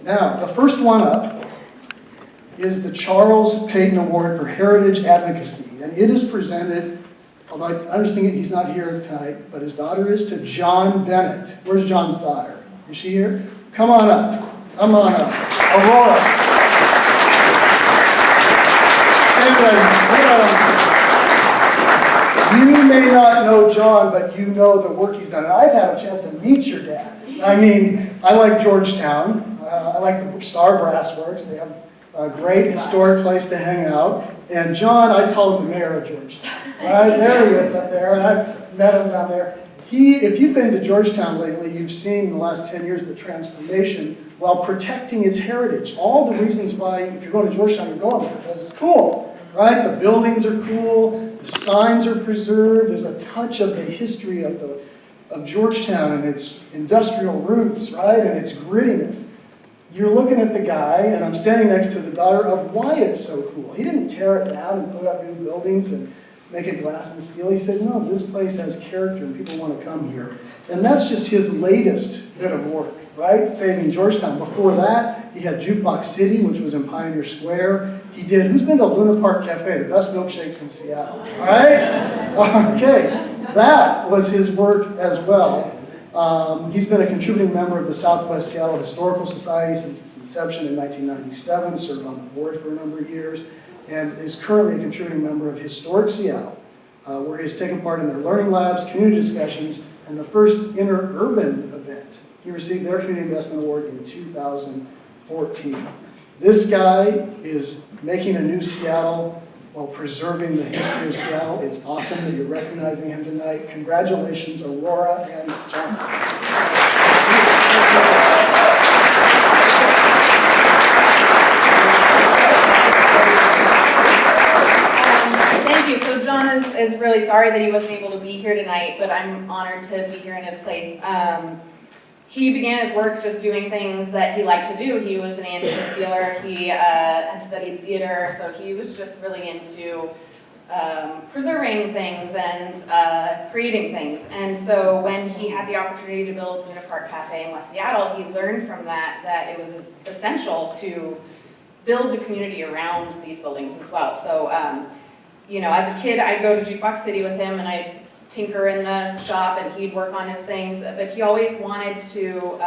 Now, the first one up is the Charles Payton Award for Heritage Advocacy, and it is presented, although I understand he's not here tonight, but his daughter is, to John Bennett. Where's John's daughter? Is she here? Come on up. Come on up. Aurora. You may not know John, but you know the work he's done. And I've had a chance to meet your dad. I mean, I like Georgetown. I like the Star Brass Works. They have a great historic place to hang out. And John, I'd call him the mayor of Georgetown. Right? There he is up there, and I've met him down there. If you've been to Georgetown lately, you've seen in the last 10 years the transformation while protecting its heritage. All the reasons why, if you're going to Georgetown, you're going there because it's cool, right? The buildings are cool, the signs are preserved, there's a touch of the history of Georgetown and its industrial roots, right? And its grittiness. You're looking at the guy, and I'm standing next to the daughter of why it's so cool. He didn't tear it down and put up new buildings and make it glass and steel. He said, no, this place has character and people want to come here. And that's just his latest bit of work, right? Saving Georgetown. Before that, he had Jukebox City, which was in Pioneer Square. He did, who's been to Luna Park Cafe, the best milkshakes in Seattle, all right? Okay, that was his work as well. He's been a contributing member of the Southwest Seattle Historical Society since its inception in 1997, served on the board for a number of years, and is currently a contributing member of Historic Seattle, where he has taken part in their learning labs, community discussions, and the first interurban event. He received their Community Investment Award in 2014. This guy is making a new Seattle while preserving the history of Seattle. It's awesome that you're recognizing him tonight. Congratulations, Aurora and John. Thank you. So John is really sorry that he wasn't able to be here tonight, but I'm honored to be here in his place. He began his work just doing things that he liked to do. He was an antique dealer. He had studied theater, so he was just really into preserving things and creating things. And so when he had the opportunity to build Luna Park Cafe in West Seattle, he learned from that it was essential to build the community around these buildings as well. So, you know, as a kid, I'd go to Jukebox City with him and I'd tinker in the shop and he'd work on his things, but he always wanted to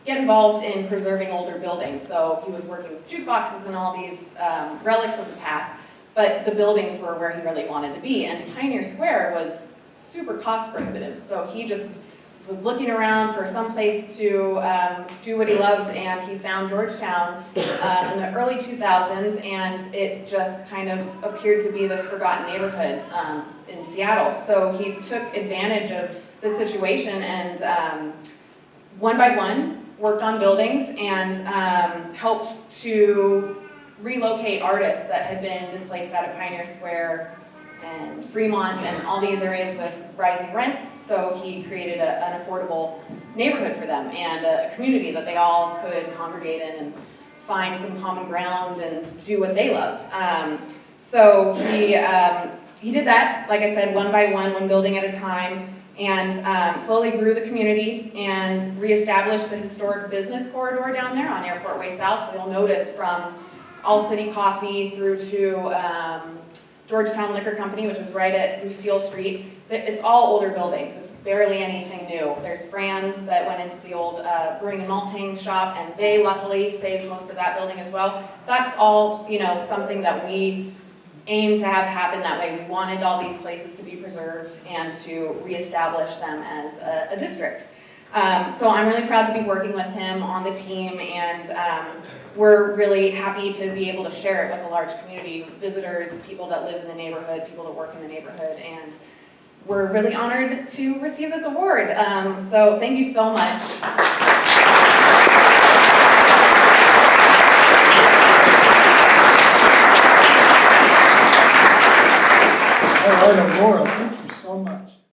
get involved in preserving older buildings. So he was working with jukeboxes and all these relics of the past, but the buildings were where he really wanted to be. And Pioneer Square was super cost prohibitive, so he just was looking around for some place to do what he loved, and he found Georgetown in the early 2000s, and it just kind of appeared to be this forgotten neighborhood in Seattle. So he took advantage of the situation and one by one worked on buildings and helped to relocate artists that had been displaced out of Pioneer Square and Fremont and all these areas with rising rents. So he created an affordable neighborhood for them and a community that they all could congregate in and find some common ground and do what they loved. So he did that, like I said, one by one building at a time, and slowly grew the community and reestablished the historic business corridor down there on Airport Way South. So you'll notice from All City Coffee through to Georgetown Liquor Company, which is right at Lucille Street. It's all older buildings. It's barely anything new. There's brands that went into the old brewing and malting shop, and they luckily saved most of that building as well. That's all, you know, something that we aim to have happen that way. We wanted all these places to be preserved and to reestablish them as a district. So I'm really proud to be working with him on the team, and we're really happy to be able to share it with a large community, visitors, people that live in the neighborhood, people that work in the neighborhood, and we're really honored to receive this award. So thank you so much. All right, Aurora.